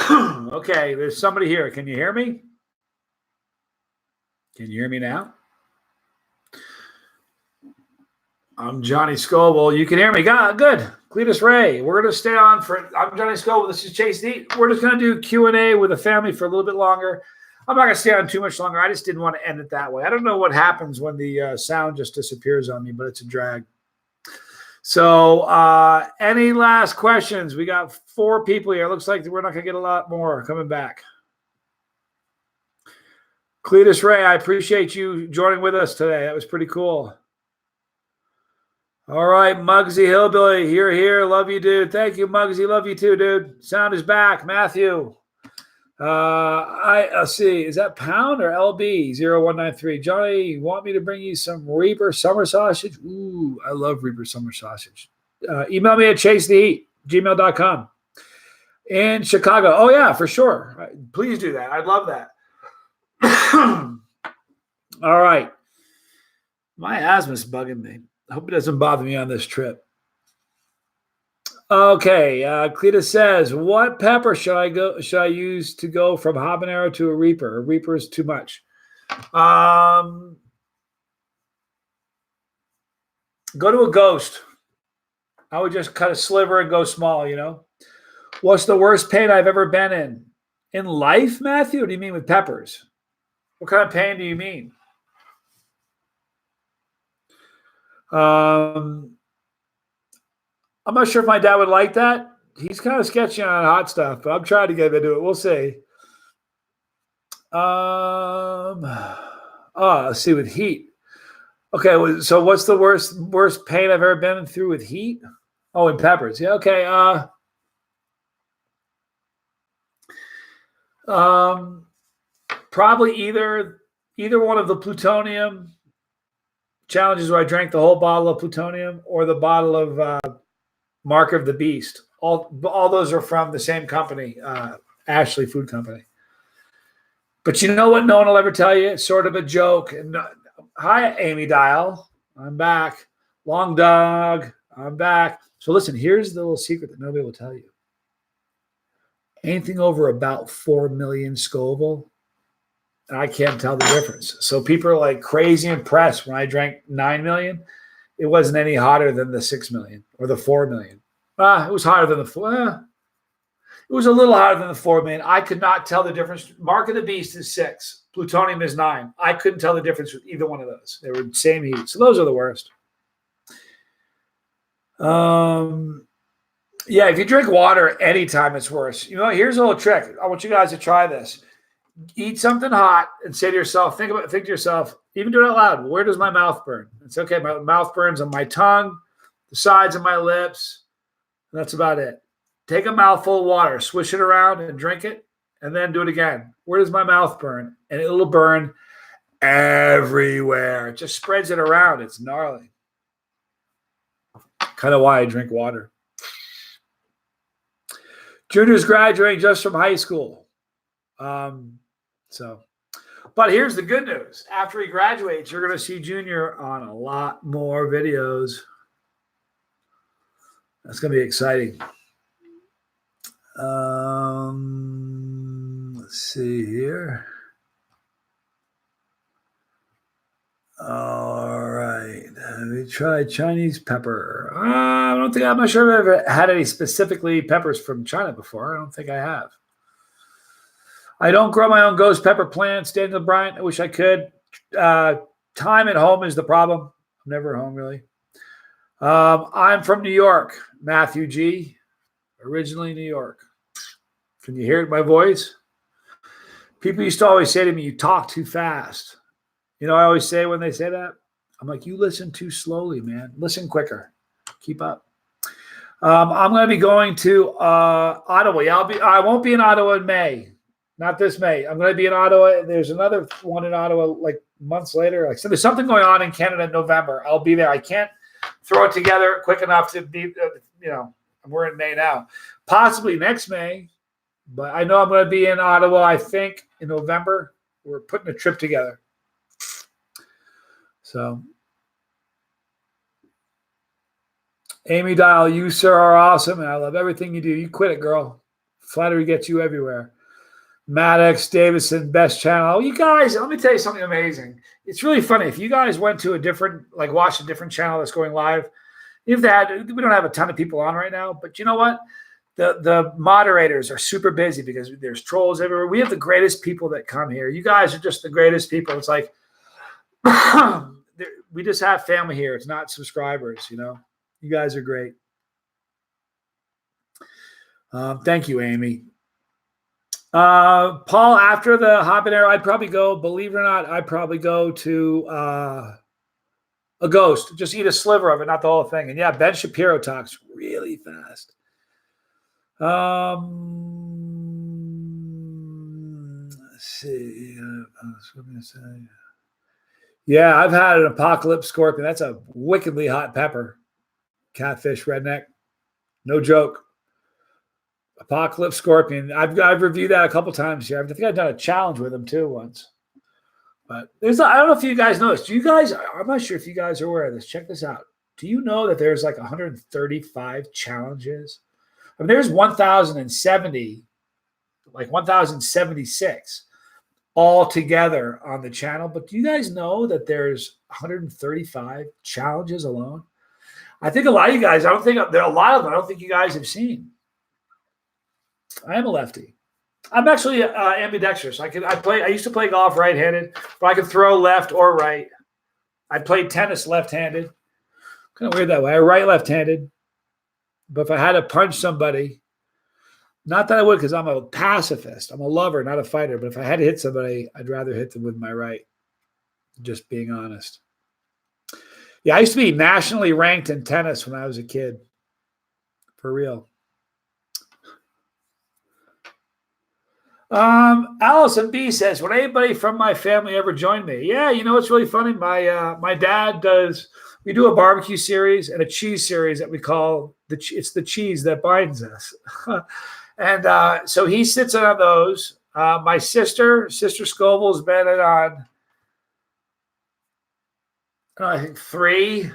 Okay, there's somebody here. Can you hear me? Can you hear me now? I'm Johnny Scoville. You can hear me. Good. Cletus Ray. We're going to stay on for. I'm Johnny Scoville. This is Chase D. We're just going to do Q&A with the family for a little bit longer. I'm not going to stay on too much longer. I just didn't want to end it that way. I don't know what happens when the sound just disappears on me, but it's a drag. So any last questions? We got 4 people here. It looks like we're not going to get a lot more coming back. Cletus Ray, I appreciate you joining with us today. That was pretty cool. All right, Muggsy Hillbilly, you're here. Love you, dude. Thank you, Muggsy. Love you too, dude. Sound is back. Matthew. Let's see. Is that pound or LB0193? Johnny, you want me to bring you some Reaper summer sausage? Ooh, I love Reaper summer sausage. Email me at chasetheheat@gmail.com. In Chicago. Oh, yeah, for sure. Please do that. I'd love that. All right. My asthma's bugging me. I hope it doesn't bother me on this trip. Okay, Cleta says, what pepper should I use to go from habanero to a Reaper? A Reaper is too much. Go to a Ghost. I would just cut a sliver and go small, you know. What's the worst pain I've ever been in? In life, Matthew? What do you mean with peppers? What kind of pain do you mean? I'm not sure if my dad would like that. He's kind of sketchy on hot stuff, but I'm trying to get him to do it. We'll see. Let's see with heat. Okay, so what's the worst pain I've ever been through with heat? Oh, in peppers. Yeah, okay. Probably either one of the plutonium challenges where I drank the whole bottle of plutonium or the bottle of Mark of the Beast. All those are from the same company, Ashley Food Company. But you know what no one will ever tell you? It's sort of a joke. And hi, Amy Dial. I'm back. Long Dog. I'm back. So listen, here's the little secret that nobody will tell you. Anything over about 4 million Scoville, I can't tell the difference. So people are like crazy impressed when I drank 9 million. It wasn't any hotter than the 6 million or the 4 million. It was hotter than the 4. It was a little hotter than the 4 million. I could not tell the difference. Mark of the Beast is 6. Plutonium is 9. I couldn't tell the difference with either one of those. They were the same heat. So those are the worst. Yeah, if you drink water anytime, it's worse. You know, here's a little trick. I want you guys to try this. Eat something hot and say to yourself, think to yourself, even do it out loud. Where does my mouth burn? It's okay. My mouth burns on my tongue, the sides of my lips. That's about it. Take a mouthful of water, swish it around and drink it, and then do it again. Where does my mouth burn? And it'll burn everywhere. It just spreads it around. It's gnarly. Kind of why I drink water. Junior's graduating just from high school. But here's the good news. After he graduates, you're going to see Junior on a lot more videos. That's going to be exciting. Let's see here. All right. Have you tried Chinese pepper? I'm not sure if I've ever had any specifically peppers from China before. I don't think I have. I don't grow my own ghost pepper plants, Daniel Bryant. I wish I could. Time at home is the problem. I'm never home, really. I'm from New York, Matthew G. Originally New York. Can you hear it in my voice? People used to always say to me, you talk too fast. You know, I always say when they say that, I'm like, you listen too slowly, man. Listen quicker. Keep up. I'm going to be going to Ottawa. Yeah, I won't be in Ottawa in May. Not this May. I'm going to be in Ottawa. There's another one in Ottawa like months later. Like, so there's something going on in Canada in November. I'll be there. I can't throw it together quick enough to be, we're in May now. Possibly next May, but I know I'm going to be in Ottawa, I think, in November. We're putting a trip together. So, Amy Dial, you, sir, are awesome, and I love everything you do. You quit it, girl. Flattery gets you everywhere. Maddox, Davison, best channel. You guys, let me tell you something amazing. It's really funny. If you guys went to a different, like watch a different channel that's going live, if that, we don't have a ton of people on right now, but you know what? The moderators are super busy because there's trolls everywhere. We have the greatest people that come here. You guys are just the greatest people. It's like, we just have family here. It's not subscribers, you know. You guys are great. Thank you, Amy. Paul, after the habanero, I'd probably go, believe it or not, I'd probably go to a ghost. Just eat a sliver of it, not the whole thing. And yeah, Ben Shapiro talks really fast. Let's see. What was I going to say? Yeah, I've had an apocalypse scorpion. That's a wickedly hot pepper. Catfish redneck. No joke. Apocalypse scorpion. I've reviewed that a couple times here. I think I've done a challenge with them too once. But I don't know if you guys noticed. I'm not sure if you guys are aware of this. Check this out. Do you know that there's like 135 challenges? I mean, there's 1,070, like 1,076 all together on the channel. But do you guys know that there's 135 challenges alone? I think a lot of you guys, there are a lot of them I don't think you guys have seen. I am a lefty. I'm actually ambidextrous. I used to play golf right-handed, but I could throw left or right. I played tennis left-handed. Kind of weird that way. I right left-handed. But if I had to punch somebody, not that I would because I'm a pacifist. I'm a lover, not a fighter. But if I had to hit somebody, I'd rather hit them with my right. Just being honest. Yeah, I used to be nationally ranked in tennis when I was a kid. For real. Allison B says, would anybody from my family ever join me? Yeah, you know, it's really funny. My dad we do a barbecue series and a cheese series that we call it's the cheese that binds us. And so he sits in on those. My sister Scoville has been in on, I think three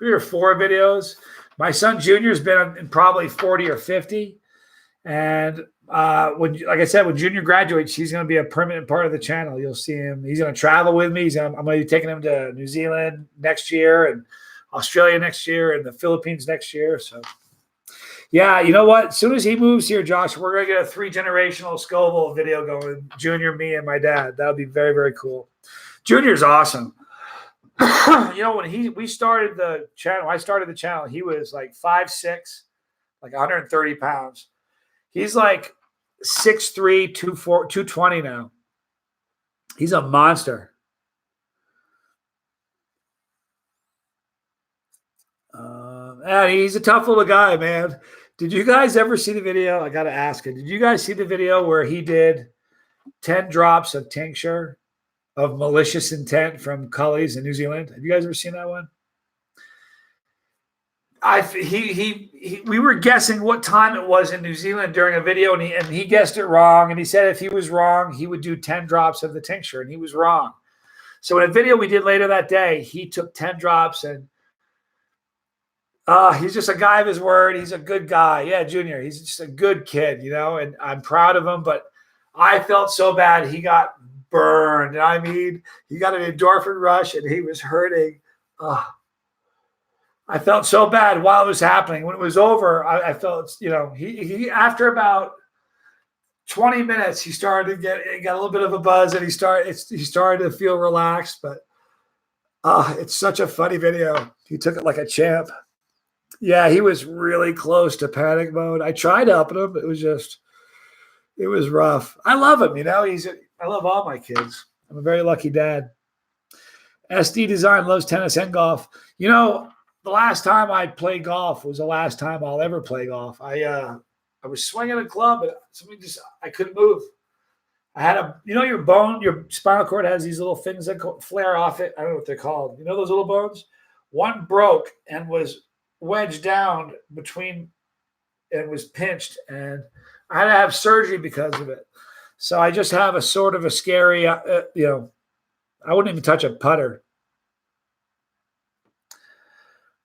or four videos. My son Junior's been in probably 40 or 50. And like I said, when Junior graduates, he's going to be a permanent part of the channel. You'll see him. He's going to travel with me. I'm going to be taking him to New Zealand next year and Australia next year and the Philippines next year. So, yeah, you know what? As soon as he moves here, Josh, we're going to get a 3-generational Scoville video going. Junior, me, and my dad. That would be very, very cool. Junior's awesome. You know, when we started the channel, he was like 5'6", like 130 pounds. He's like 6'3", 220 now. He's a monster. And he's a tough little guy, man. Did you guys ever see the video? I got to ask it. Did you guys see the video where he did 10 drops of tincture of malicious intent from Cully's in New Zealand? Have you guys ever seen that one? We were guessing what time it was in New Zealand during a video, and he guessed it wrong. And he said if he was wrong, he would do 10 drops of the tincture, and he was wrong. So in a video we did later that day, he took 10 drops, and he's just a guy of his word. He's a good guy. Yeah, Junior, he's just a good kid, you know, and I'm proud of him. But I felt so bad. He got burned. And I mean, he got an endorphin rush, and he was hurting. I felt so bad while it was happening. When it was over, I felt, you know, he after about 20 minutes, he got a little bit of a buzz, and he started to feel relaxed. But it's such a funny video. He took it like a champ. Yeah, he was really close to panic mode. I tried helping him, but it was rough. I love him, you know. I love all my kids. I'm a very lucky dad. SD Design loves tennis and golf. You know, the last time I played golf was the last time I'll ever play golf. I was swinging a club, but I couldn't move. I had your spinal cord has these little things that flare off it. I don't know what they're called. You know those little bones? One broke and was wedged down between and was pinched, and I had to have surgery because of it. So I just have a sort of a scary, I wouldn't even touch a putter.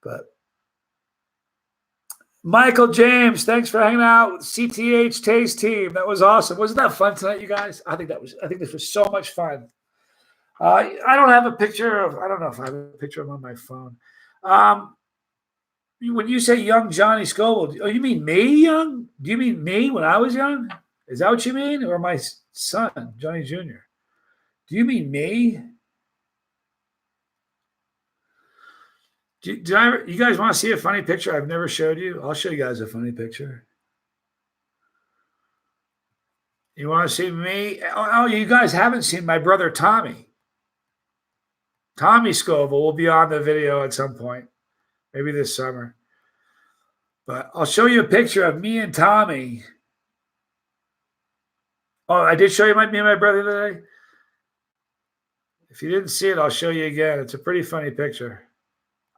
But Michael James, thanks for hanging out with CTH Taste Team. That was awesome. Wasn't that fun tonight, you guys? I think this was so much fun. I don't have a picture of. I don't know if I have a picture of him on my phone. When you say young Johnny Scoville, oh, you mean me young? Do you mean me when I was young? Is that what you mean, or my son Johnny Jr.? Do you mean me? You guys want to see a funny picture I've never showed you? I'll show you guys a funny picture. You want to see me? Oh, you guys haven't seen my brother Tommy. Tommy Scoville will be on the video at some point, maybe this summer. But I'll show you a picture of me and Tommy. Oh, I did show you me and my brother today. If you didn't see it, I'll show you again. It's a pretty funny picture.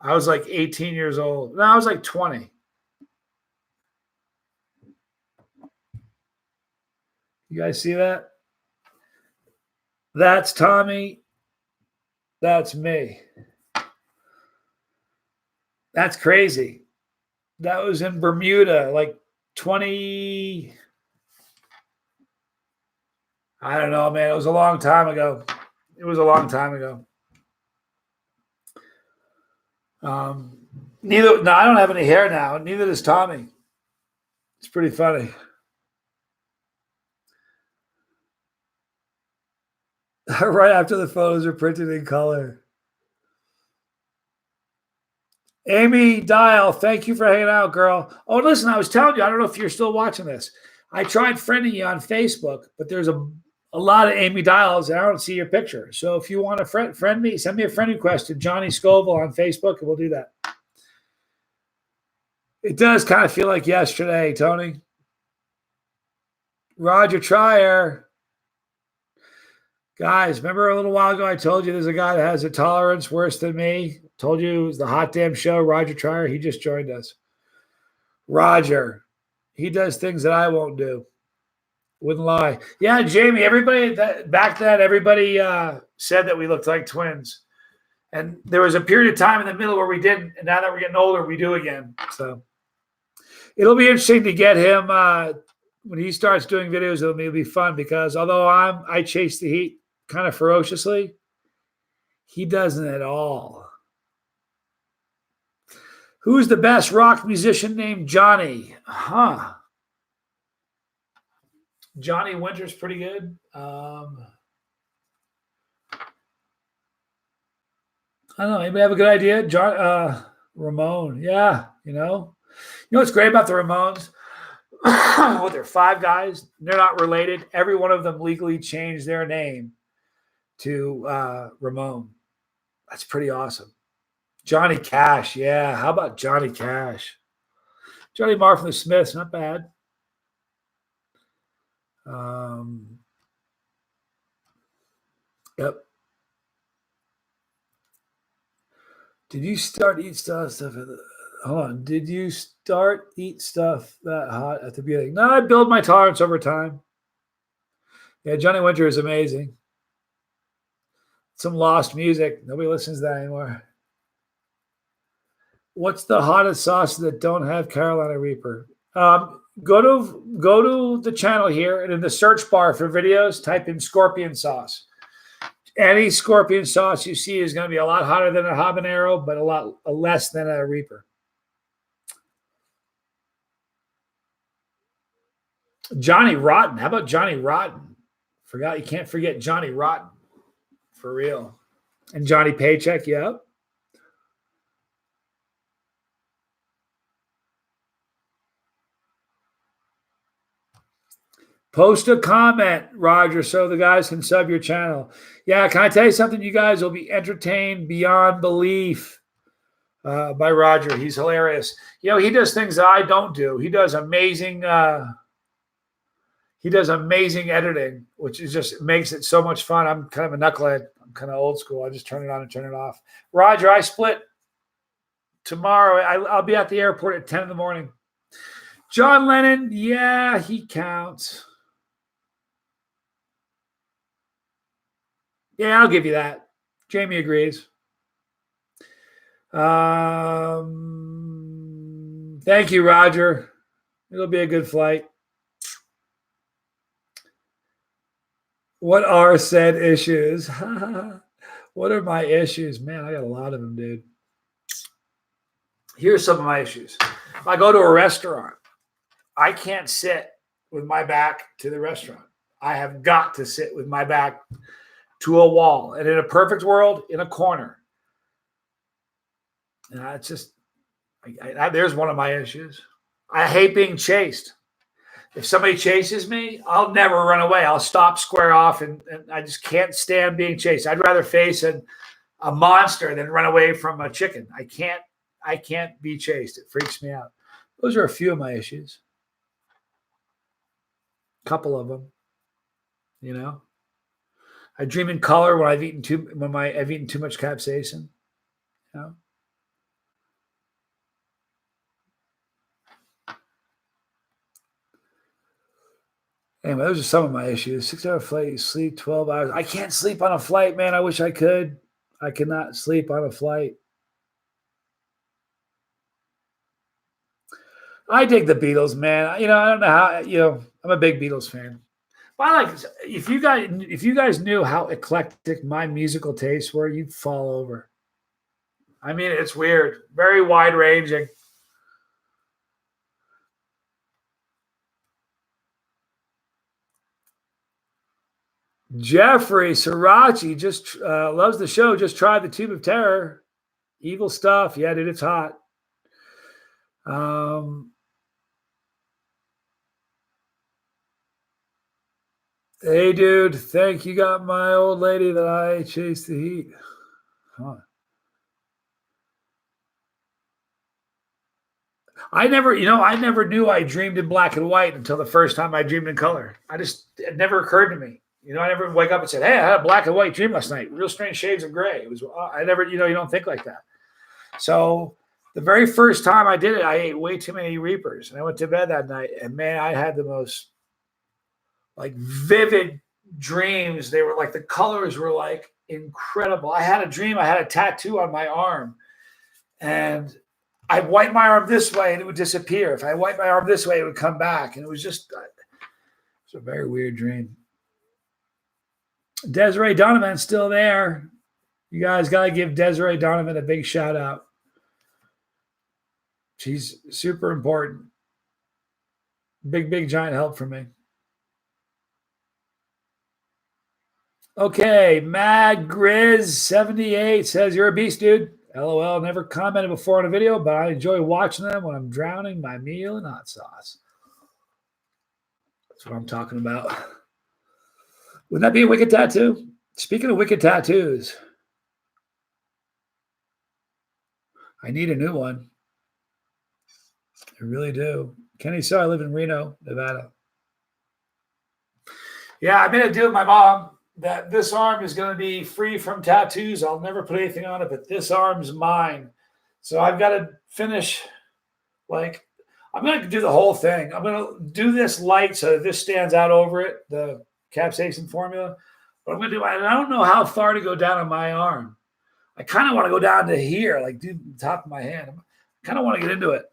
I was like 18 years old. No, I was like 20. You guys see that? That's Tommy. That's me. That's crazy. That was in Bermuda, like 20. I don't know, man. It was a long time ago. I don't have any hair now. Neither does Tommy. It's pretty funny. Right after the photos are printed in color. Amy Dial, thank you for hanging out, girl. Oh, listen, I was telling you, I don't know if you're still watching this. I tried friending you on Facebook, but there's a lot of Amy Dials, and I don't see your picture. So if you want to friend me, send me a friend request to Johnny Scoville on Facebook, and we'll do that. It does kind of feel like yesterday, Tony. Roger Trier. Guys, remember a little while ago I told you there's a guy that has a tolerance worse than me? Told you it was the Hot Damn Show, Roger Trier. He just joined us. Roger. He does things that I won't do. Wouldn't lie. Yeah, Jamie, back then, everybody said that we looked like twins. And there was a period of time in the middle where we didn't. And now that we're getting older, we do again. So it'll be interesting to get him when he starts doing videos. It'll be fun because although I chase the heat kind of ferociously, he doesn't at all. Who's the best rock musician named Johnny? Johnny Winter's pretty good. I don't know. Anybody have a good idea? Ramon. Yeah, you know what's great about the Ramones? Well, they're 5 guys. They're not related. Every one of them legally changed their name to Ramon. That's pretty awesome. Johnny Cash. Yeah, how about Johnny Cash? Johnny Marr from the Smiths. Not bad. Yep. Did you start eat stuff? Hold on. Did you start eat stuff that hot at the beginning? No, I build my tolerance over time. Yeah, Johnny Winter is amazing. Some lost music. Nobody listens to that anymore. What's the hottest sauce that don't have Carolina Reaper? Go to the channel here, and in the search bar for videos, type in scorpion sauce. Any scorpion sauce you see is going to be a lot hotter than a habanero, but a lot less than a Reaper. Johnny Rotten. How about Johnny Rotten? You can't forget Johnny Rotten. For real. And Johnny Paycheck, yep. Post a comment, Roger, so the guys can sub your channel. Yeah, can I tell you something? You guys will be entertained beyond belief by Roger. He's hilarious. He does things that I don't do. He does amazing editing, which is just makes it so much fun. I'm kind of a knucklehead. I'm kind of old school. I just turn it on and turn it off. Roger, I split tomorrow. I'll be at the airport at 10 in the morning. John Lennon, yeah, he counts. Yeah, I'll give you that. Jamie agrees. Thank you, Roger. It'll be a good flight. What are said issues? What are my issues? Man, I got a lot of them, dude. Here's some of my issues. If I go to a restaurant, I can't sit with my back to the restaurant. I have got to sit with my back to a wall. And in a perfect world, in a corner. And it's just, there's one of my issues. I hate being chased. If somebody chases me, I'll never run away. I'll stop, square off, and I just can't stand being chased. I'd rather face a monster than run away from a chicken. I can't be chased. It freaks me out. Those are a few of my issues. A couple of them. You know, I dream in color when I've eaten too much capsaicin. You know. Anyway, those are some of my issues. 6-hour flight, you sleep 12 hours. I can't sleep on a flight, man. I wish I could. I cannot sleep on a flight. I dig the Beatles, man. You know, I don't know how, you know, I'm a big Beatles fan. But I like, if you guys knew how eclectic my musical tastes were, you'd fall over. I mean, it's weird. Very wide ranging. Jeffrey Srirachi just loves the show. Just tried the Tube of Terror. Evil stuff. Yeah, dude, it's hot. Hey, dude, thank you. Got my old lady that I chased the heat. Huh. I never knew I dreamed in black and white until the first time I dreamed in color. It never occurred to me. You know, I never wake up and said, hey, I had a black and white dream last night. Real strange shades of gray. It was, I never, you know, you don't think like that. So the very first time I did it, I ate way too many Reapers. And I went to bed that night. And man, I had the most like vivid dreams. They were like, the colors were like incredible. I had a dream. I had a tattoo on my arm. And I wipe my arm this way and it would disappear. If I wipe my arm this way, it would come back. And it was just, it's a very weird dream. Desiree Donovan's still there. You guys got to give Desiree Donovan a big shout out. She's super important. Big, giant help for me. Okay, Mad Grizz 78 says, you're a beast, dude. LOL, never commented before on a video, but I enjoy watching them when I'm drowning my meal in hot sauce. That's what I'm talking about. Wouldn't that be a wicked tattoo? Speaking of wicked tattoos, I need a new one. I really do. Kenny saw I live in Reno, Nevada. Yeah, I made a deal with my mom that this arm is going to be free from tattoos. I'll never put anything on it, but this arm's mine. So I've got to finish, like, I'm going to do the whole thing. I'm going to do this light so that this stands out over it, the capsaicin formula. But I'm going to do, I don't know how far to go down on my arm. I kind of want to go down to here, like do the top of my hand. I kind of want to get into it.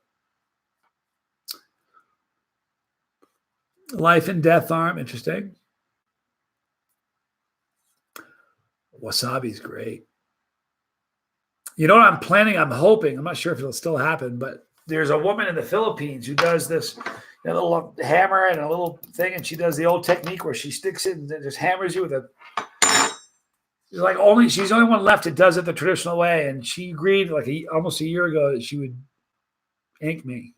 Life and death arm, interesting. Wasabi's great. You know what I'm planning? I'm hoping, I'm not sure if it'll still happen, but there's a woman in the Philippines who does this, a little hammer and a little thing, and she does the old technique where she sticks it and just hammers you with a. Like she's the only one left that does it the traditional way, and she agreed like almost a year ago that she would ink me.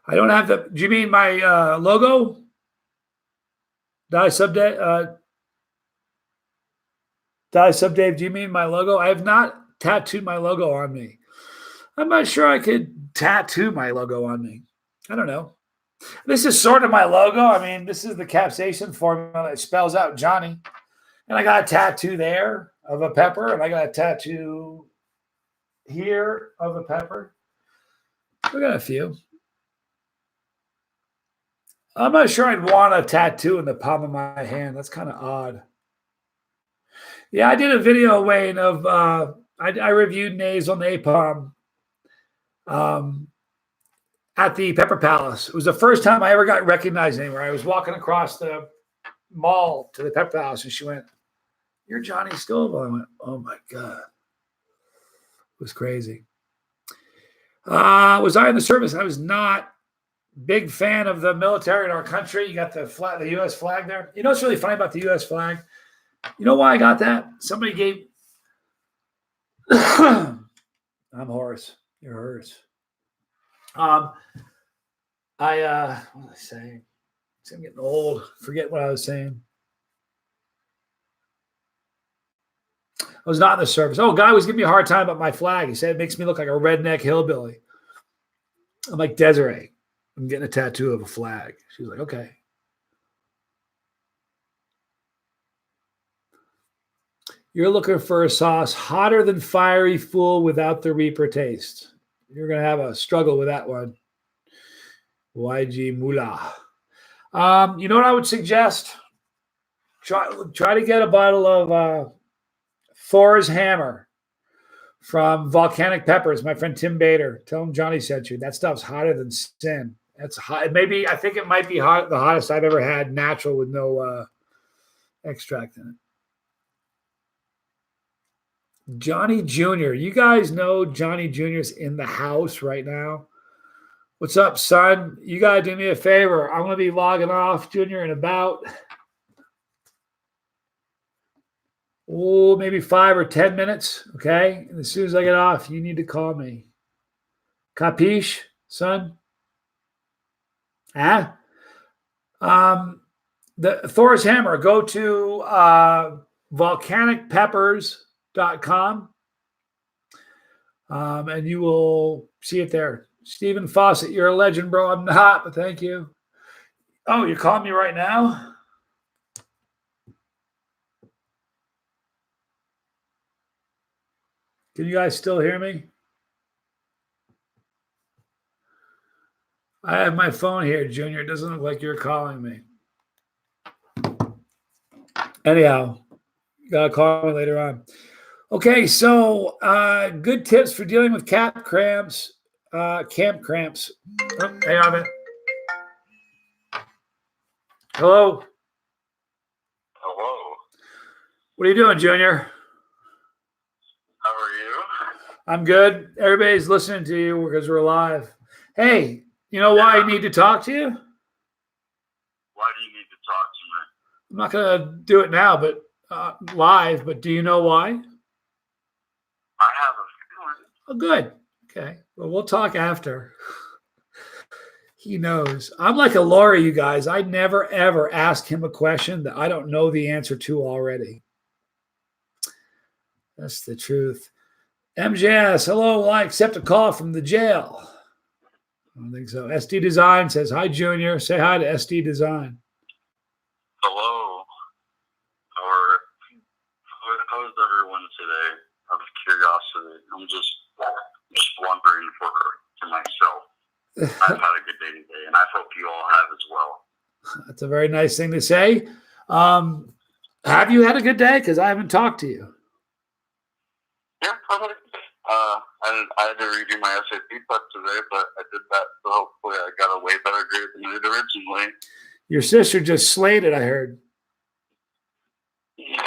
I don't have the. Do you mean my logo? Die Sub Dave. Do you mean my logo? I have not tattooed my logo on me. I'm not sure I could tattoo my logo on me. I don't know. This is sort of my logo. I mean, this is the capsaicin formula. It spells out Johnny. And I got a tattoo there of a pepper. And I got a tattoo here of a pepper. We got a few. I'm not sure I'd want a tattoo in the palm of my hand. That's kind of odd. Yeah, I did a video, Wayne, of I reviewed nasal napalm. at the Pepper Palace. It was the first time I ever got recognized anywhere. I was walking across the mall to the Pepper Palace, and she went, "You're Johnny Scoville." I went, "Oh my God." It was crazy. Was I in the service? I was not. Big fan of the military in our country. You got the U.S. flag there. You know what's really funny about the U.S. flag? You know why I got that? Somebody gave. I'm Horace. You're Horace. What was I saying? I'm getting old. Forget what I was saying. I was not in the service. Oh, a guy was giving me a hard time about my flag. He said it makes me look like a redneck hillbilly. I'm like, Desiree, I'm getting a tattoo of a flag. She was like, okay. You're looking for a sauce hotter than fiery fool without the Reaper taste. You're going to have a struggle with that one. YG Mullah. You know what I would suggest? Try to get a bottle of Thor's Hammer from Volcanic Peppers. My friend Tim Bader. Tell him Johnny sent you. That stuff's hotter than sin. That's hot. Maybe I think it might be the hottest I've ever had, natural with no extract in it. Johnny Jr. You guys know Johnny Jr.'s in the house right now. What's up, son? You got to do me a favor. I'm going to be logging off, Junior, in about maybe 5 or 10 minutes, okay? And as soon as I get off, you need to call me. Capiche, son? The Thor's Hammer. Go to volcanicpeppers.com and you will see it there. Stephen Fawcett, you're a legend, bro. I'm not, but thank you. Oh, you're calling me right now? Can you guys still hear me? I have my phone here, Junior. It doesn't look like you're calling me. Anyhow, you got to call me later on. Okay, so good tips for dealing with camp cramps. Oh, hey, Armin. Hello. Hello. What are you doing, Junior? How are you? I'm good. Everybody's listening to you because we're live. Hey, you know why I need to talk to you? Why do you need to talk to me? I'm not going to do it now, but live. But do you know why? I have a feeling. Oh, good. Okay. Well, we'll talk after. He knows. I'm like a lawyer, you guys. I never, ever ask him a question that I don't know the answer to already. That's the truth. MJS, hello. Will I accept a call from the jail? I don't think so. SD Design says, hi, Junior. Say hi to SD Design. Hello. How's everyone today? Out of curiosity. I'm just wondering for myself. I've had a good day today, and I hope you all have as well. That's a very nice thing to say. Have you had a good day? Because I haven't talked to you. Yeah, probably. I had to redo my SAT test today, but I did that, so hopefully I got a way better grade than I did originally. Your sister just slayed it, I heard.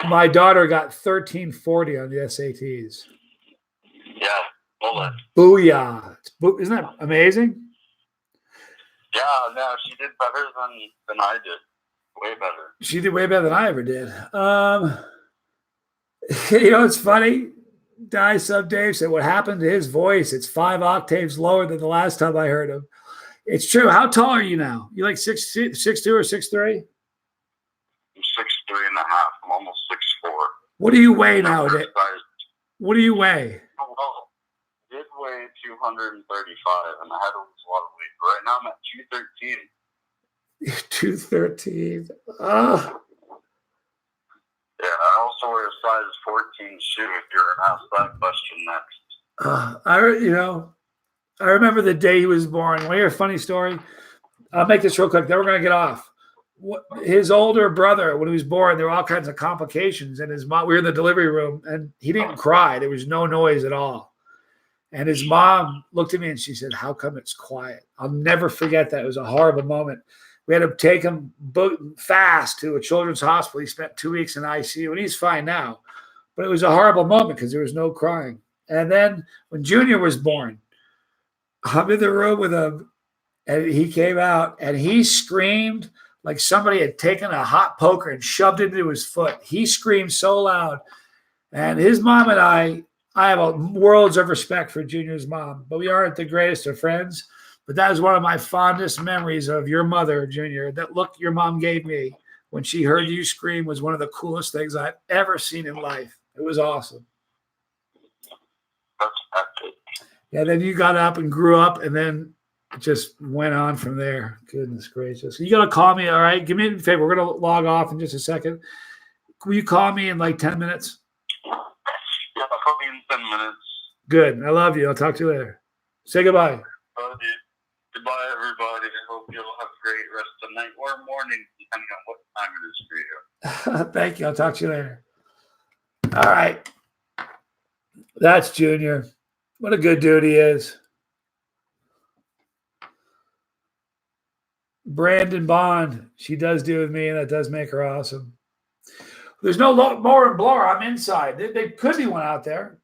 My daughter got 1340 on the SATs. Yeah, bullet. Booyah. Isn't that amazing? Yeah, no, she did better than I did. Way better. She did way better than I ever did. You know, it's funny. Dave said, what happened to his voice? It's 5 octaves lower than the last time I heard him. It's true. How tall are you now? You like 6'2" or 6'3"? I'm 6'3.5". I'm almost 6'4". What do you weigh nowadays? What do you weigh? Oh, well, I did weigh 235, and I had to lose a lot of weight. But right now I'm at 213. 213. Oh. Yeah, I also wear a size 14 shoe if you're asked that question next. I remember the day he was born. Want to hear a funny story? I'll make this real quick. Then we're going to get off. His older brother, when he was born, there were all kinds of complications. And his mom, we were in the delivery room, and he didn't cry. There was no noise at all. And his mom looked at me and she said, "How come it's quiet?" I'll never forget that. It was a horrible moment. We had to take him fast to a children's hospital. He spent 2 weeks in ICU, and he's fine now. But it was a horrible moment because there was no crying. And then when Junior was born, I'm in the room with him, and he came out, and he screamed like somebody had taken a hot poker and shoved it into his foot. He screamed so loud. And his mom and I have a worlds of respect for Junior's mom, but we aren't the greatest of friends. But that is one of my fondest memories of your mother, Junior. That look your mom gave me when she heard you scream was one of the coolest things I've ever seen in life. It was awesome. That's epic. Yeah, then you got up and grew up, and then it just went on from there. Goodness gracious. You got to call me, all right? Give me a favor. We're going to log off in just a second. Will you call me in like 10 minutes? Yeah, I'll be in 10 minutes. Good. I love you. I'll talk to you later. Say goodbye. Love you. Goodbye, everybody. I hope you'll have a great rest of the night or morning, depending on what time it is for you. Thank you. I'll talk to you later. All right. That's Junior. What a good dude he is. Brandon Bond. She does do with me, and that does make her awesome. There's no mower and blower. I'm inside. There could be one out there,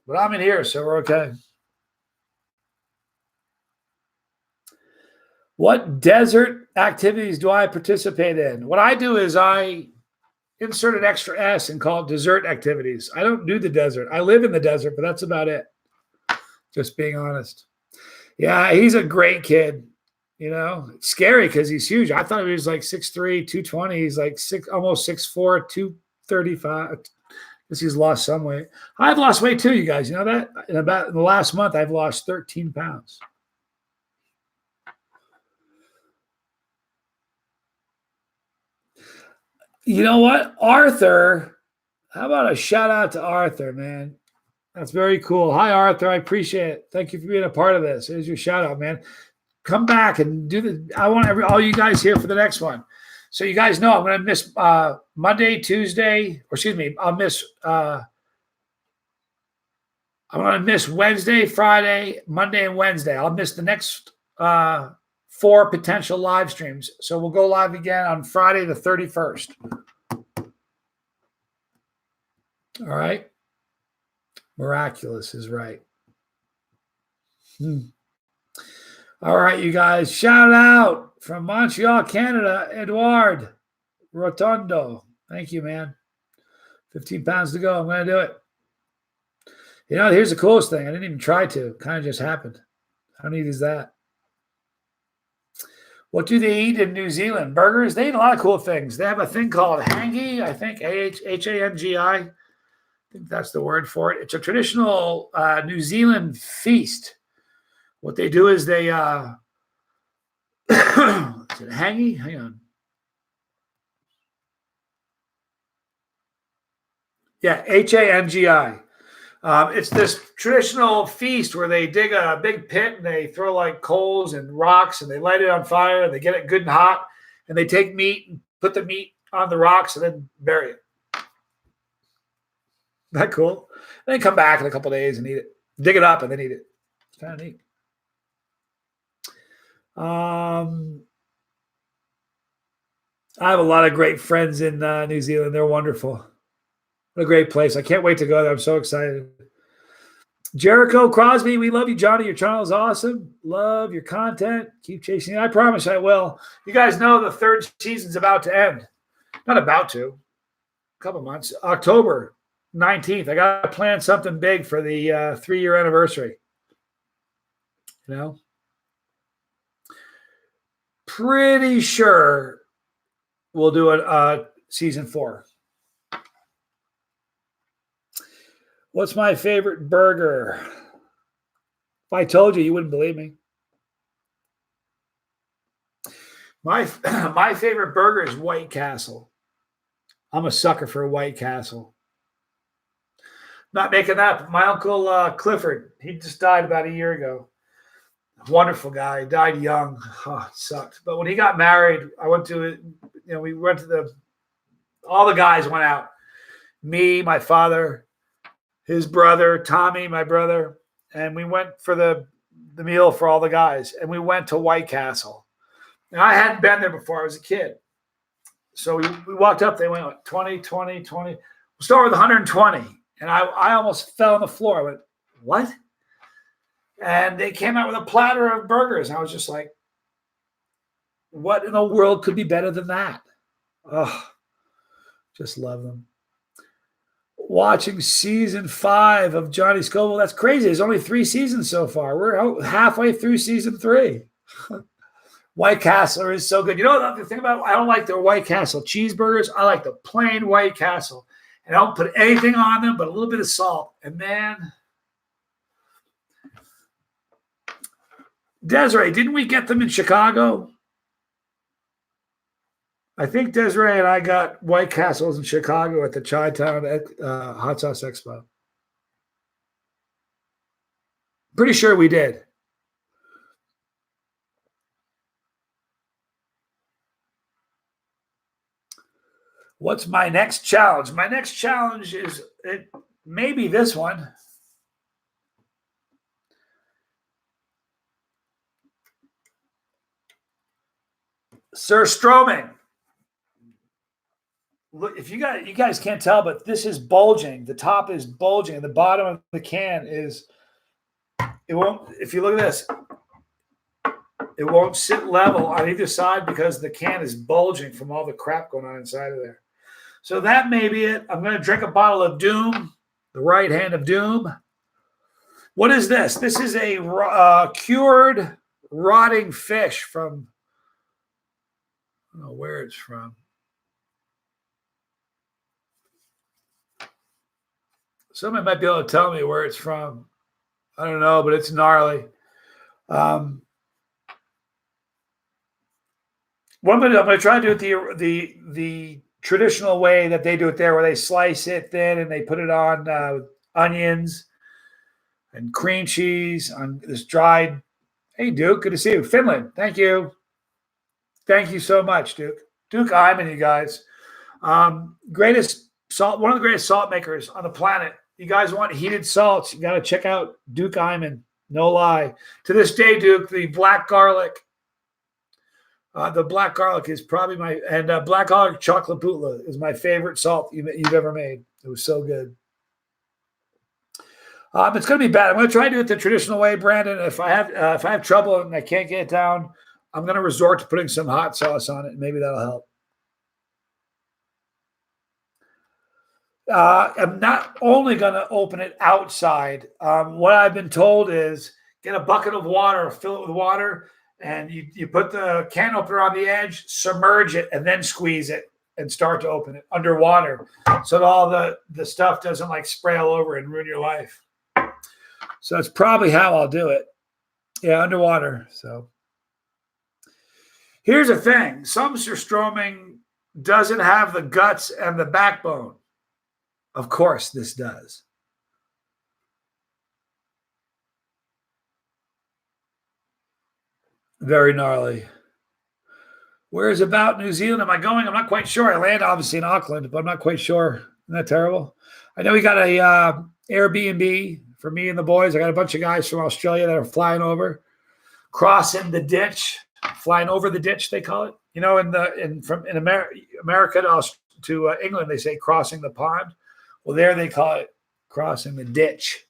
but I'm in here, so we're okay. What desert activities do I participate in? What I do is I insert an extra S and call it dessert activities. I don't do the desert. I live in the desert, but that's about it. Just being honest. Yeah, he's a great kid. You know, it's scary because he's huge. I thought he was like 6'3", 220. He's like almost 6'4", 235. I guess he's lost some weight. I've lost weight too, you guys. You know that? In the last month, I've lost 13 pounds. You know what? Arthur, how about a shout out to Arthur, man? That's very cool. Hi, Arthur. I appreciate it. Thank you for being a part of this. Here's your shout out, man. Come back and do the. I want all you guys here for the next one. So you guys know I'm going to miss Monday, Tuesday, or excuse me, I'll miss. I'm going to miss Wednesday, Friday, Monday, and Wednesday. I'll miss the next 4 potential live streams. So we'll go live again on Friday, the 31st. All right. Miraculous is right. All right, you guys. Shout out from Montreal, Canada, Edouard Rotondo. Thank you, man. 15 pounds to go. I'm going to do it. You know, here's the coolest thing. I didn't even try to. It kind of just happened. How neat is that? What do they eat in New Zealand? Burgers? They eat a lot of cool things. They have a thing called hangi, I think, Hangi. I think that's the word for it. It's a traditional New Zealand feast. What they do is they, is it hangi? Hang on. Yeah, Hangi. It's this traditional feast where they dig a big pit and they throw like coals and rocks and they light it on fire and they get it good and hot and they take meat and put the meat on the rocks and then bury it. Isn't that cool? And then come back in a couple of days and eat it. Dig it up and then eat it. It's kind of neat. I have a lot of great friends in New Zealand. They're wonderful. What a great place. I can't wait to go there. I'm so excited. Jericho Crosby, we love you, Johnny. Your channel is awesome. Love your content. Keep chasing it. I promise I will. You guys know the 3rd season's about to end. Not about to. A couple months. October 19th. I got to plan something big for the 3-year anniversary. You know? Pretty sure we'll do a season 4. What's my favorite burger? If I told you, you wouldn't believe me. My favorite burger is White Castle. I'm a sucker for White Castle. Not making that up. My uncle Clifford, he just died about a year ago. Wonderful guy. Died young. Oh, it sucked. But when he got married, I went to, we went to all the guys went out. Me, my father, his brother, Tommy, my brother, and we went for the meal for all the guys, and we went to White Castle. And I hadn't been there before. I was a kid. So we walked up. They went 20, 20, 20. We'll start with 120. And I almost fell on the floor. I went, what? And they came out with a platter of burgers. And I was just like, what in the world could be better than that? Oh, just love them. Watching season 5 of Johnny Scoville. That's crazy. There's only 3 seasons so far. We're halfway through season 3. White Castle is so good. You know the thing about, I don't like the White Castle cheeseburgers. I like the plain White Castle. And I don't put anything on them but a little bit of salt. And man, Desiree, didn't we get them in Chicago? I think Desiree and I got White Castles in Chicago at the Chi-Town Hot Sauce Expo. Pretty sure we did. What's my next challenge? My next challenge is maybe this one. Sir Stroming. Look, if you guys can't tell, but this is bulging. The top is bulging, and the bottom of the can is. It won't. If you look at this, it won't sit level on either side because the can is bulging from all the crap going on inside of there. So that may be it. I'm going to drink a bottle of Doom, the right hand of Doom. What is this? This is a cured rotting fish from. I don't know where it's from. Somebody might be able to tell me where it's from. I don't know, but it's gnarly. What I'm going to try to do it the traditional way that they do it there, where they slice it thin and they put it on onions and cream cheese on this dried. Hey, Duke, good to see you. Finland, thank you. Thank you so much, Duke. Duke Iman, you guys. Greatest salt, one of the greatest salt makers on the planet. You guys want heated salts, you got to check out Duke Iman. No lie. To this day, Duke, the black garlic. The black garlic is probably black garlic chocolate bootla is my favorite salt you've ever made. It was so good. It's going to be bad. I'm going to try to do it the traditional way, Brandon. If I have trouble and I can't get it down, I'm going to resort to putting some hot sauce on it. Maybe that'll help. I'm not only going to open it outside. What I've been told is get a bucket of water, fill it with water, and you put the can opener on the edge, submerge it, and then squeeze it and start to open it underwater so that all the stuff doesn't like spray all over and ruin your life. So that's probably how I'll do it. Yeah, underwater. So here's the thing. Some surströmming doesn't have the guts and the backbone. Of course, this does. Very gnarly. Where's about New Zealand am I going? I'm not quite sure. I land obviously in Auckland, but I'm not quite sure. Isn't that terrible? I know we got a Airbnb for me and the boys. I got a bunch of guys from Australia that are flying over, crossing the ditch, flying over the ditch, they call it. You know, in America to England, they say crossing the pond. Well, there they call it crossing the ditch.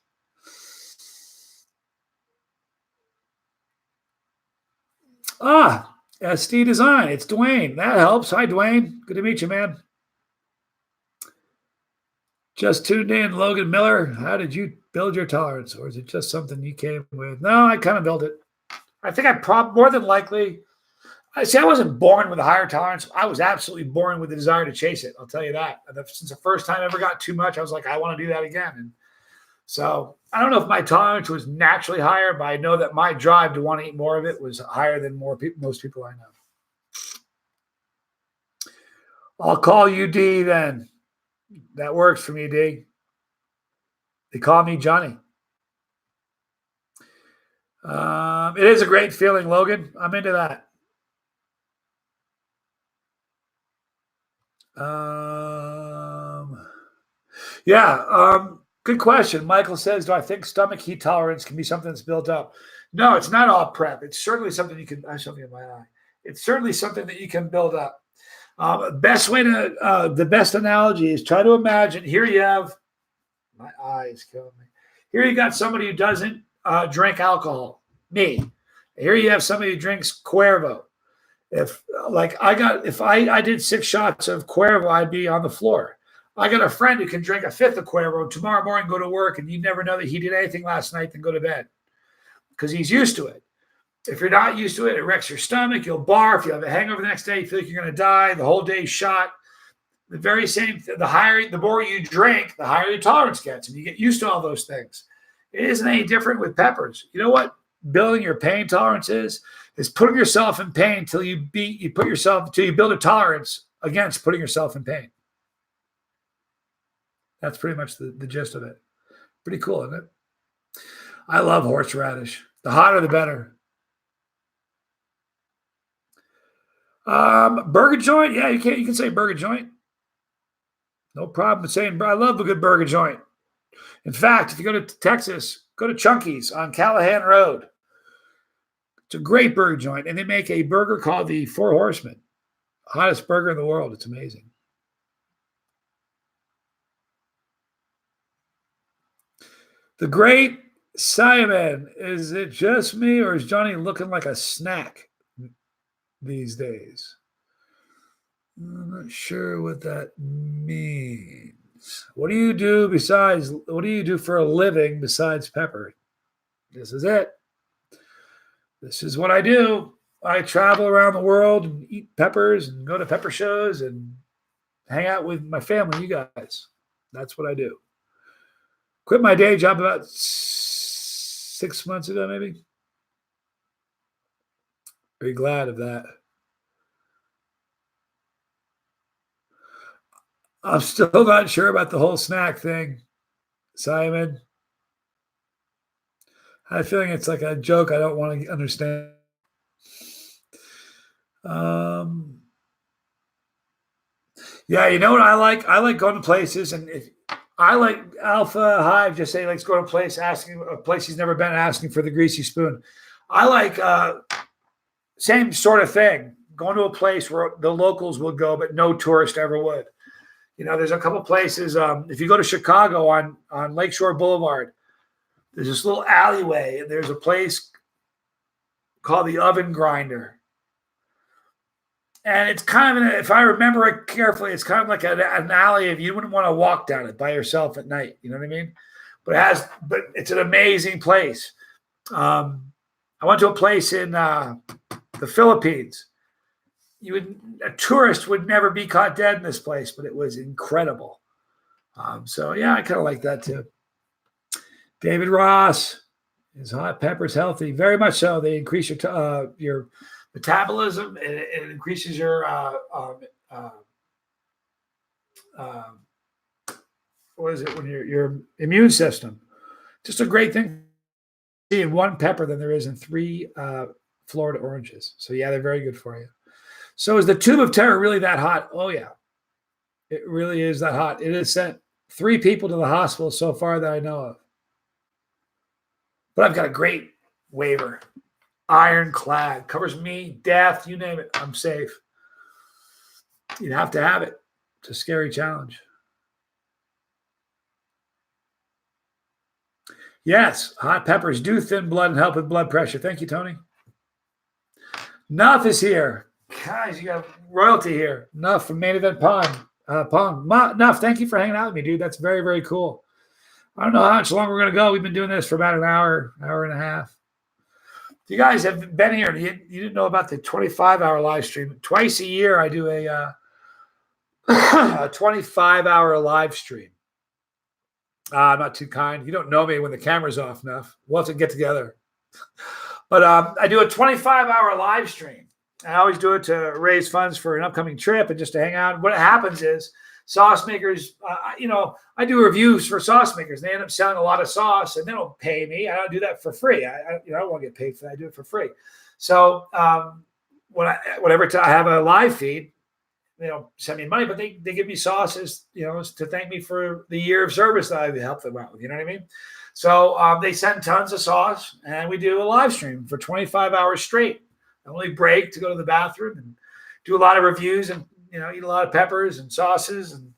SD Design. It's Dwayne. That helps. Hi, Dwayne. Good to meet you, man. Just tuned in, Logan Miller. How did you build your tolerance? Or is it just something you came with? No, I kind of built it. I think more than likely, I wasn't born with a higher tolerance. I was absolutely born with the desire to chase it. I'll tell you that. Since the first time I ever got too much, I was like, I want to do that again. And so I don't know if my tolerance was naturally higher, but I know that my drive to want to eat more of it was higher than most people I know. I'll call you D then. That works for me, D. They call me Johnny. It is a great feeling, Logan. I'm into that. Good question. Michael says, do I think stomach heat tolerance can be something that's built up? No, it's not all prep. It's certainly something you can, I have something in my eye. It's certainly something that you can build up. The best analogy is try to imagine, here you have, my eye is killing me. Here you got somebody who doesn't drink alcohol, me. Here you have somebody who drinks Cuervo. If I did 6 shots of Cuervo, I'd be on the floor. I got a friend who can drink a 5th of Cuervo tomorrow morning, go to work, and you never know that he did anything last night, then go to bed because he's used to it. If you're not used to it, it wrecks your stomach. You'll barf. You have a hangover the next day. You feel like you're going to die. The whole day's shot. The very same. The more you drink, the higher your tolerance gets, and you get used to all those things. It isn't any different with peppers. You know what building your pain tolerance is putting yourself in pain till you build a tolerance against putting yourself in pain. That's pretty much the gist of it. Pretty cool, isn't it? I love horseradish. The hotter, the better. Burger joint. Yeah, you can say burger joint. No problem with saying, I love a good burger joint. In fact, if you go to Texas, go to Chunky's on Callahan Road. It's a great burger joint. And they make a burger called the Four Horsemen. Hottest burger in the world. It's amazing. The great Simon. Is it just me or is Johnny looking like a snack these days? I'm not sure what that means. What do you do for a living besides pepper? This is it. This is what I do. I travel around the world and eat peppers and go to pepper shows and hang out with my family, you guys. That's what I do. Quit my day job about 6 months ago, maybe. Very glad of that. I'm still not sure about the whole snack thing, Simon. I have a feeling it's like a joke I don't want to understand. Yeah, you know what I like? I like going to places, and I like Alpha Hive. Just say likes going to a place he's never been, asking for the greasy spoon. I like same sort of thing. Going to a place where the locals would go, but no tourist ever would. You know, there's a couple places. If you go to Chicago on Lakeshore Boulevard, there's this little alleyway, and there's a place called the Oven Grinder. And it's kind of, if I remember it carefully, it's kind of like an alley if you wouldn't want to walk down it by yourself at night. You know what I mean? But it's an amazing place. I went to a place in the Philippines. A tourist would never be caught dead in this place, but it was incredible. So yeah, I kind of like that too. David Ross, is hot peppers healthy? Very much so. They increase your metabolism. It increases your what is it when your immune system. Just a great thing in one pepper than there is in 3 Florida oranges. So yeah, they're very good for you. So is the tube of terror really that hot? Oh yeah, it really is that hot. It has sent 3 people to the hospital so far that I know of. But I've got a great waiver. Ironclad. Covers me, death, you name it. I'm safe. You'd have to have it. It's a scary challenge. Yes, hot peppers do thin blood and help with blood pressure. Thank you, Tony. Nuff is here. Guys, you got royalty here. Nuff from Main Event Pong. Nuff, thank you for hanging out with me, dude. That's very, very cool. I don't know how much longer we're going to go. We've been doing this for about an hour and a half. If you guys have been here, you didn't know about the 25-hour live stream. Twice a year, I do a 25-hour live stream. I'm not too kind. You don't know me when the camera's off enough. We'll have to get together. But I do a 25-hour live stream. I always do it to raise funds for an upcoming trip and just to hang out. What happens is sauce makers, I do reviews for sauce makers. They end up selling a lot of sauce and they don't pay me. I don't do that for free. I don't want to get paid for that. I do it for free. So whenever I have a live feed, send me money, but they give me sauces, to thank me for the year of service that I've helped them out with. You know what I mean? So they send tons of sauce, and we do a live stream for 25 hours straight. I only break to go to the bathroom and do a lot of reviews and, eat a lot of peppers and sauces and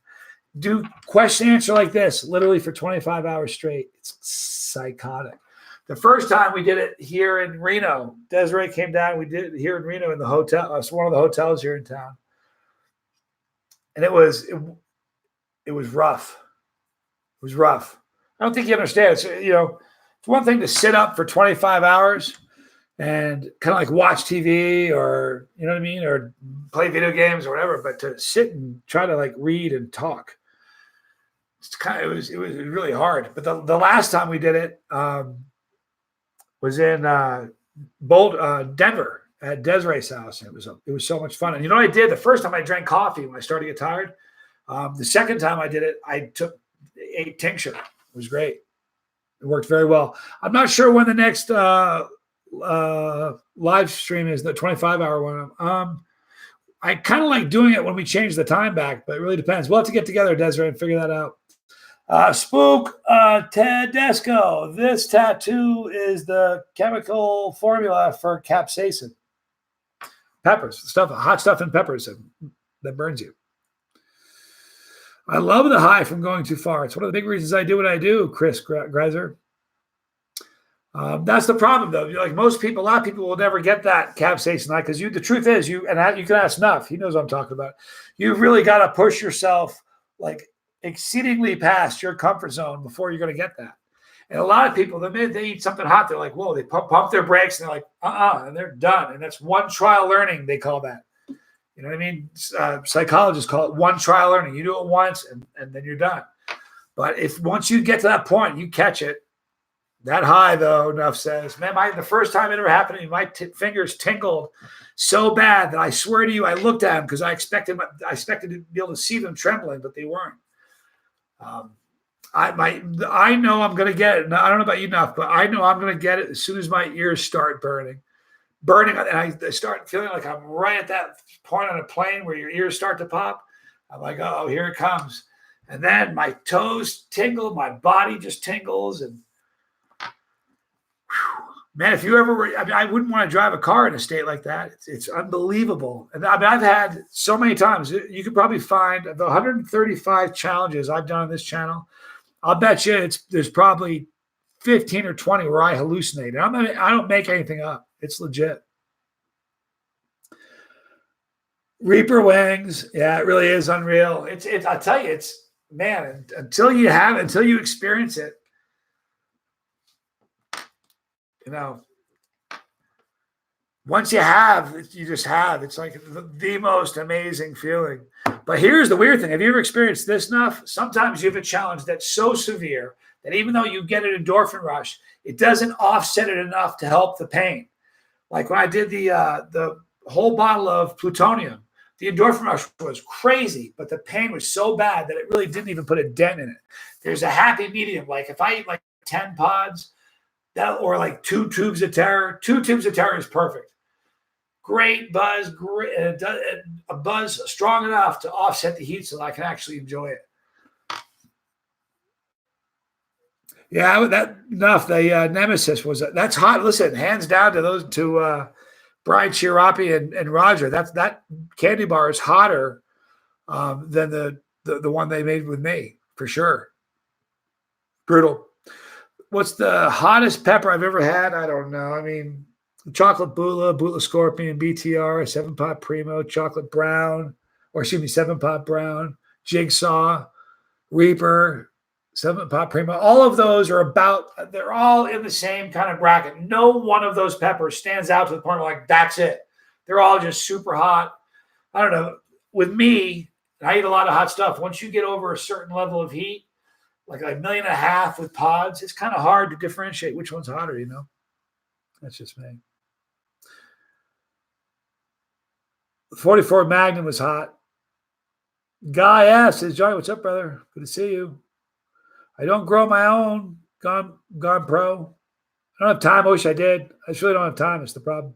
do question answer like this, literally for 25 hours straight. It's psychotic. The first time we did it here in Reno, Desiree came down. We did it here in Reno in the hotel. It's one of the hotels here in town. And it was rough. It was rough. I don't think you understand. It's one thing to sit up for 25 hours and kind of like watch TV or, you know what I mean? Or play video games or whatever, but to sit and try to like read and talk. It was really hard. But the last time we did it was in Denver at Desiree's house. And it was so much fun. And you know what I did? The first time I drank coffee when I started to get tired. The second time I did it, I took a tincture. It was great. It worked very well. I'm not sure when the next live stream is, the 25-hour one. I kind of like doing it when we change the time back, but it really depends. We'll have to get together, Desiree, and figure that out. Spook Tedesco. This tattoo is the chemical formula for capsaicin. Peppers, hot stuff in peppers that burns you. I love the high from going too far. It's one of the big reasons I do what I do, Chris Greiser. That's the problem, though. Like most people, a lot of people will never get that capsaicin high because the truth is, you can ask Nuff. He knows what I'm talking about. You've really got to push yourself like exceedingly past your comfort zone before you're going to get that. And a lot of people, the minute they eat something hot, they're like, whoa, they pump their brakes and they're like, and they're done. And that's one trial learning, they call that. You know what I mean? Psychologists call it one trial learning. You do it once and then you're done. But once you get to that point, you catch it. That high, though, Nuff says, man, the first time it ever happened to me, my fingers tingled so bad that I swear to you, I looked at them because I expected to be able to see them trembling, but they weren't. I know I'm going to get it. I don't know about you, Nuff, but I know I'm going to get it as soon as my ears start burning, and I start feeling like I'm right at that point on a plane where your ears start to pop. I'm like, oh, here it comes. And then my toes tingle, my body just tingles, and man, if you ever I wouldn't want to drive a car in a state like that. It's unbelievable. And I've had so many times. You could probably find the 135 challenges I've done on this channel. I'll bet you there's probably 15 or 20 where I hallucinate. And I don't make anything up. It's legit. Reaper wings. Yeah, it really is unreal. It's I'll tell you, man, until you experience it, once you just have. It's like the most amazing feeling. But here's the weird thing. Have you ever experienced this enough? Sometimes you have a challenge that's so severe that even though you get an endorphin rush, it doesn't offset it enough to help the pain. Like when I did the whole bottle of plutonium, the endorphin rush was crazy, but the pain was so bad that it really didn't even put a dent in it. There's a happy medium. Like if I eat like 10 pods, or like 2 tubes of terror. 2 tubes of terror is perfect. Great buzz, a buzz strong enough to offset the heat so that I can actually enjoy it. Yeah, the Nemesis that's hot. Listen, hands down to Brian Chirapi and Roger. That candy bar is hotter than the one they made with me for sure. Brutal. What's the hottest pepper I've ever had? I don't know. I mean, chocolate Bula Scorpion, BTR, 7-Pot Primo, chocolate brown, 7-Pot brown, Jigsaw, Reaper, 7-Pot Primo. All of those they're all in the same kind of bracket. No one of those peppers stands out to the point where like, that's it. They're all just super hot. I don't know. With me, I eat a lot of hot stuff. Once you get over a certain level of heat, like 1.5 million with pods, it's kind of hard to differentiate which one's hotter, That's just me. The 44 Magnum was hot. Guy S says, Johnny, what's up, brother? Good to see you. I don't grow my own. Gone pro. I don't have time. I wish I did. I just really don't have time. It's the problem.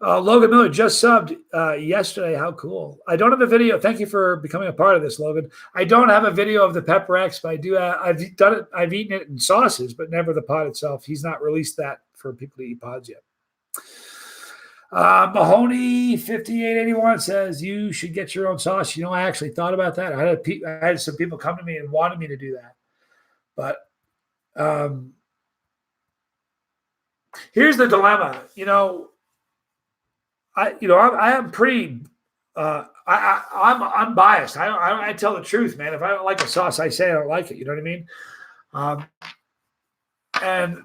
Logan Miller just subbed yesterday. How cool. I don't have a video. Thank you for becoming a part of this, Logan. I don't have a video of the Pepper X, but I do. I've done it. I've eaten it in sauces, but never the pod itself. He's not released that for people to eat pods yet. Mahoney 5881 says you should get your own sauce. You know, I actually thought about that. I had some people come to me and wanted me to do that, but here's the dilemma. You know, I am pretty. I'm unbiased. I tell the truth, man. If I don't like a sauce, I say I don't like it. You know what I mean? And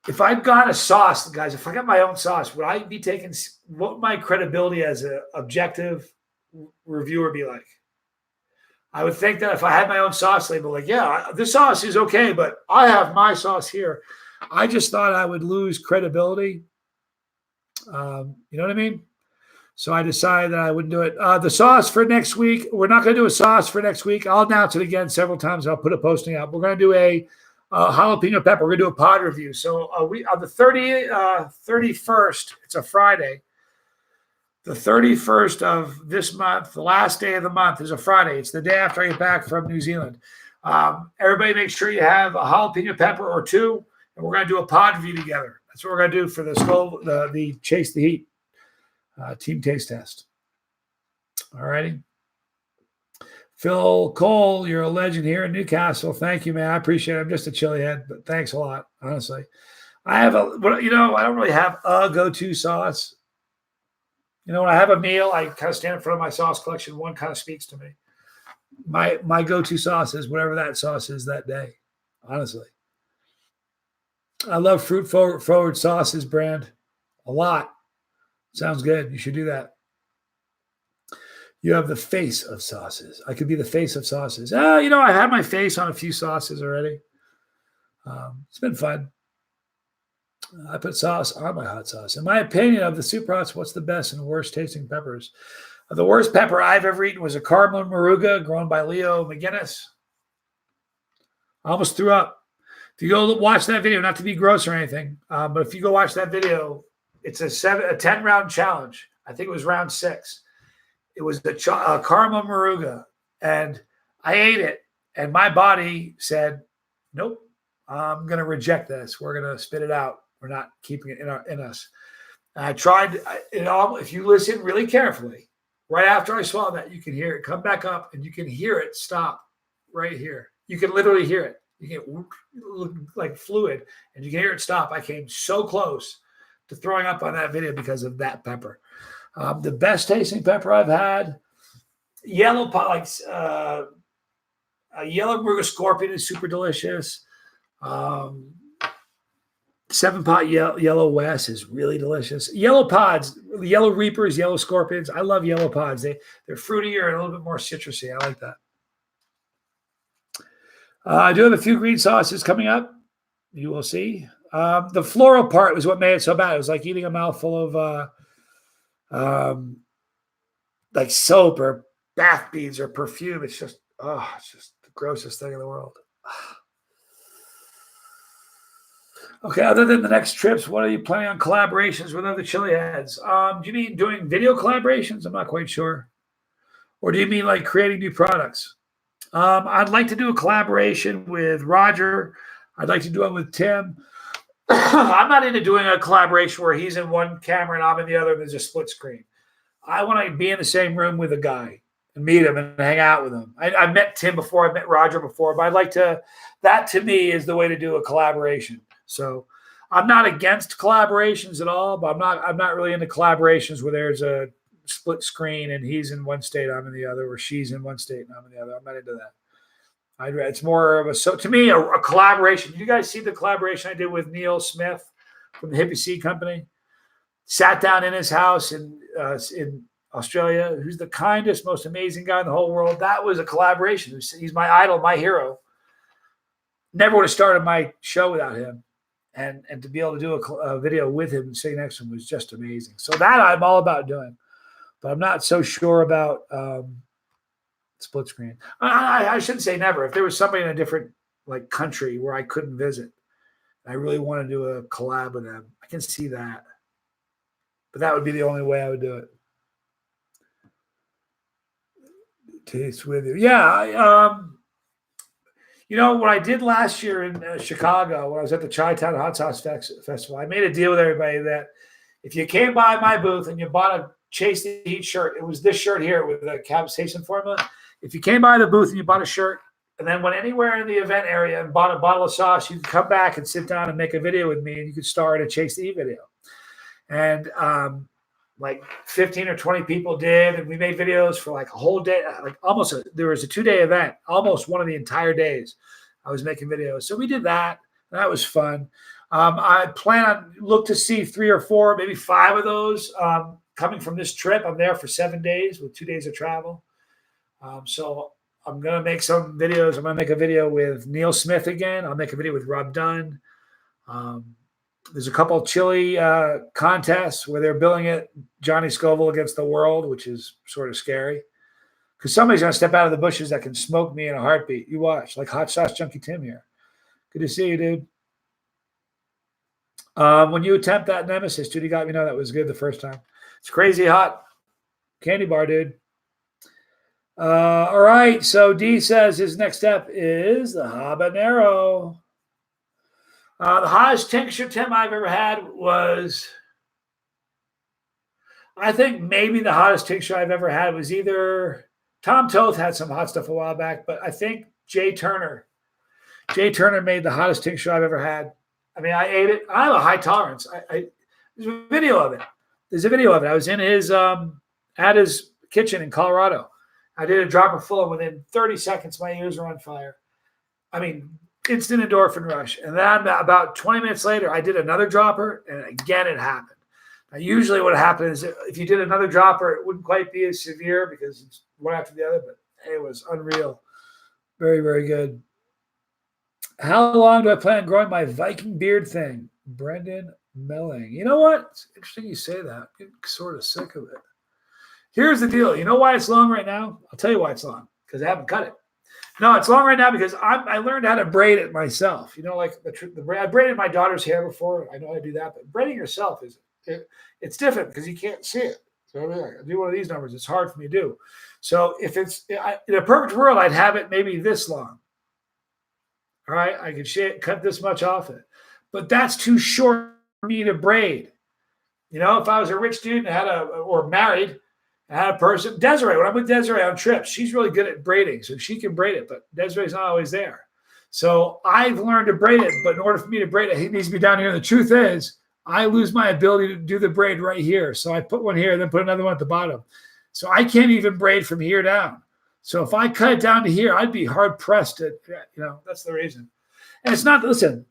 if I've got a sauce, guys, if I got my own sauce, would I be taking what my credibility as an objective reviewer be like? I would think that if I had my own sauce label, like, yeah, this sauce is okay, but I have my sauce here. I just thought I would lose credibility. You know what I mean? So I decided that I wouldn't do it. The sauce for next week, we're not going to do a sauce for next week. I'll announce it again several times. I'll put a posting out. We're going to do a jalapeno pepper. We're going to do a pod review. So on the 31st, it's a Friday. The 31st of this month, the last day of the month is a Friday. It's the day after I get back from New Zealand. Everybody make sure you have a jalapeno pepper or two, and we're going to do a pod review together. That's what we're going to do for the Chase the Heat team taste test. All righty. Phil Cole, you're a legend here in Newcastle. Thank you, man. I appreciate it. I'm just a chili head, but thanks a lot, honestly. I don't really have a go-to sauce. You know, when I have a meal, I kind of stand in front of my sauce collection. One kind of speaks to me. My go-to sauce is whatever that sauce is that day, honestly. I love Fruit Forward Sauces brand a lot. Sounds good. You should do that. You have the face of sauces. I could be the face of sauces. You know, I've had my face on a few sauces already. It's been fun. I put sauce on my hot sauce. In my opinion of the super hots, what's the best and worst tasting peppers? The worst pepper I've ever eaten was a cardamom maruga grown by Leo McGinnis. I almost threw up. If you go watch that video, not to be gross or anything, but if you go watch that video, it's a 10-round challenge. I think it was round 6. It was the cardamom maruga, and I ate it, and my body said, nope, I'm going to reject this. We're going to spit it out. We're not keeping it in us. And I tried, if you listen really carefully, right after I swallowed that, you can hear it come back up, and you can hear it stop right here. You can literally hear it. You get like fluid, and you can hear it stop. I came so close to throwing up on that video because of that pepper. The best tasting pepper I've had, yellow pot, like a yellow Maruga Scorpion is super delicious. 7-pot yellow West is really delicious. Yellow pods, yellow Reapers, yellow Scorpions. I love yellow pods. They're fruitier and a little bit more citrusy. I like that. I do have a few green sauces coming up. You will see. The floral part was what made it so bad. It was like eating a mouthful of like soap or bath beads or perfume. It's just the grossest thing in the world. Okay, other than the next trips, what are you planning on collaborations with other chili heads? Do you mean doing video collaborations? I'm not quite sure. Or do you mean like creating new products? I'd like to do a collaboration with Roger. I'd like to do it with Tim. I'm not into doing a collaboration where he's in one camera and I'm in the other and there's a split screen. I want to be in the same room with a guy and meet him and hang out with him. I've met Tim before. I've met Roger before, but I'd like to, that to me is the way to do a collaboration. So I'm not against collaborations at all, but I'm not really into collaborations where there's a split screen and he's in one state, I'm in the other, or she's in one state and I'm in the other. I'm not into that. It's more of to me, a collaboration. Did you guys see the collaboration I did with Neil Smith from the Hippie Seed Company? Sat down in his house in Australia, who's the kindest, most amazing guy in the whole world. That was a collaboration. He's my idol, my hero. Never would have started my show without him. And to be able to do a video with him and sitting next to him was just amazing. So that I'm all about doing. But I'm not so sure about split screen. I shouldn't say never. If there was somebody in a different like country where I couldn't visit, I really want to do a collab with them. I can see that. But that would be the only way I would do it. Taste with you. Yeah. What I did last year in Chicago, when I was at the Chi-Town Hot Sauce Festival, I made a deal with everybody that if you came by my booth and you bought a Chase the Heat shirt, it was this shirt here with the capsaicin formula. If you came by the booth and you bought a shirt and then went anywhere in the event area and bought a bottle of sauce, you could come back and sit down and make a video with me, and you could star in a Chase the Heat video. And like 15 or 20 people did, and we made videos for like a whole day, there was a 2-day event, almost one of the entire days I was making videos. So we did that. That was fun. I plan on look to see 3 or 4, maybe 5 of those coming from this trip. I'm there for 7 days with 2 days of travel. So I'm going to make some videos. I'm going to make a video with Neil Smith again. I'll make a video with Rob Dunn. There's a couple of chili contests where they're billing it Johnny Scoville against the world, which is sort of scary. Because somebody's going to step out of the bushes that can smoke me in a heartbeat. You watch, like Hot Sauce Junkie Tim here. Good to see you, dude. When you attempt that Nemesis, dude, you got me know that was good the first time. It's crazy hot. Candy bar, dude. All right, so D says his next step is the habanero. The hottest tincture, Tim, I've ever had was, I think maybe the hottest tincture I've ever had was either, Tom Toth had some hot stuff a while back, but I think Jay Turner made the hottest tincture I've ever had. I mean, I ate it. I have a high tolerance. There's a video of it. I was in his, at his kitchen in Colorado. I did a dropper full, and within 30 seconds, my ears were on fire. I mean, instant endorphin rush. And then about 20 minutes later, I did another dropper, and again, it happened. Now, usually what happens is if you did another dropper, it wouldn't quite be as severe because it's one after the other, but it was unreal. Very, very good. How long do I plan on growing my Viking beard thing? Brendan Melling. You know what? It's interesting you say that. I'm getting sort of sick of it. Here's the deal. You know why it's long right now? I'll tell you why it's long. Because I haven't cut it. No, it's long right now because I learned how to braid it myself. You know, like I braided my daughter's hair before. I know how to do that, but braiding yourself it's different because you can't see it. So I do one of these numbers. It's hard for me to do. So if it's in a perfect world, I'd have it maybe this long. All right, I could cut this much off it, but that's too short for me to braid. You know, if I was a rich dude and or married. I had a person, Desiree, when I'm with Desiree on trips, she's really good at braiding, so she can braid it, but Desiree's not always there. So I've learned to braid it, but in order for me to braid it, it needs to be down here. And the truth is, I lose my ability to do the braid right here. So I put one here, then put another one at the bottom. So I can't even braid from here down. So if I cut it down to here, I'd be hard pressed to, that's the reason. And it's not, listen,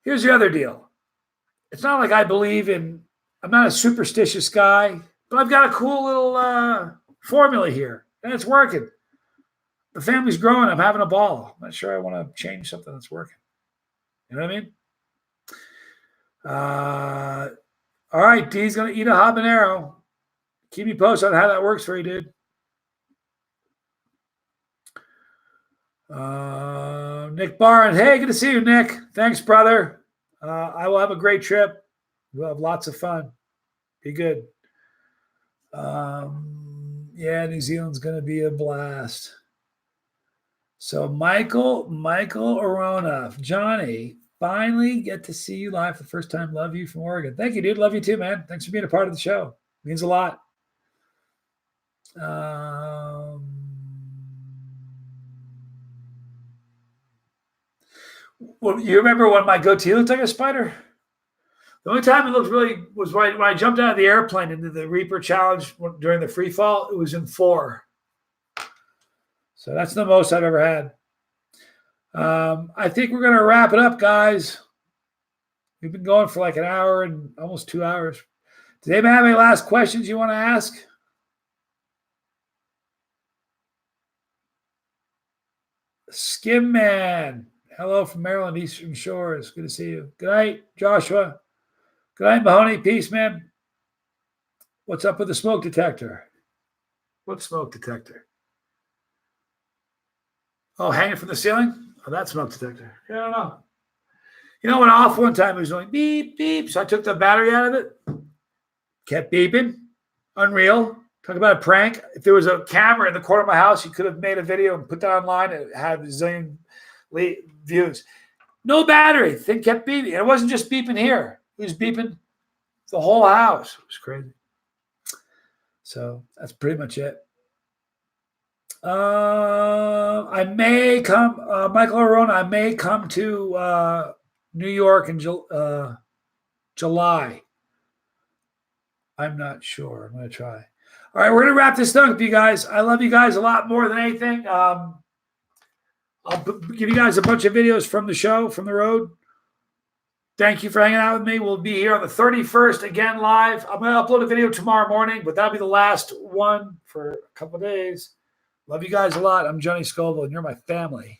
here's the other deal. It's not like I believe in, I'm not a superstitious guy, but I've got a cool little formula here, and it's working. The family's growing. I'm having a ball. I'm not sure I want to change something that's working. You know what I mean? All right, D's going to eat a habanero. Keep me posted on how that works for you, dude. Nick Barron. Hey, good to see you, Nick. Thanks, brother. I will have a great trip. We'll have lots of fun. Be good. Yeah, New Zealand's going to be a blast. So Michael Aronoff. Johnny, finally get to see you live for the first time. Love you from Oregon. Thank you, dude. Love you too, man. Thanks for being a part of the show. Means a lot. Well, you remember when my goatee looked like a spider? The only time it looked really was when I jumped out of the airplane into the Reaper Challenge during the free fall. It was in 4. So that's the most I've ever had. I think we're going to wrap it up, guys. We've been going for like an hour and almost 2 hours. Does anybody have any last questions you want to ask? Skim Man. Hello from Maryland, Eastern Shores. Good to see you. Good night, Joshua. Good night, Mahoney. Peace, man. What's up with the smoke detector? What smoke detector? Oh, hanging from the ceiling? Oh, that smoke detector. Yeah, I don't know. You know, went off one time. It was going beep, beep. So I took the battery out of it. Kept beeping. Unreal. Talk about a prank. If there was a camera in the corner of my house, you could have made a video and put that online. It had a zillion views. No battery. Thing kept beeping. And it wasn't just beeping here. It was beeping the whole house. It was crazy. So that's pretty much it. I may come, Michael Arona, I may come to New York in July. I'm not sure. I'm going to try. All right, we're going to wrap this up with you guys. I love you guys a lot more than anything. I'll give you guys a bunch of videos from the show, from the road. Thank you for hanging out with me. We'll be here on the 31st again live. I'm going to upload a video tomorrow morning, but that'll be the last one for a couple of days. Love you guys a lot. I'm Johnny Scoville, and you're my family.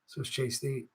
So it's Chase the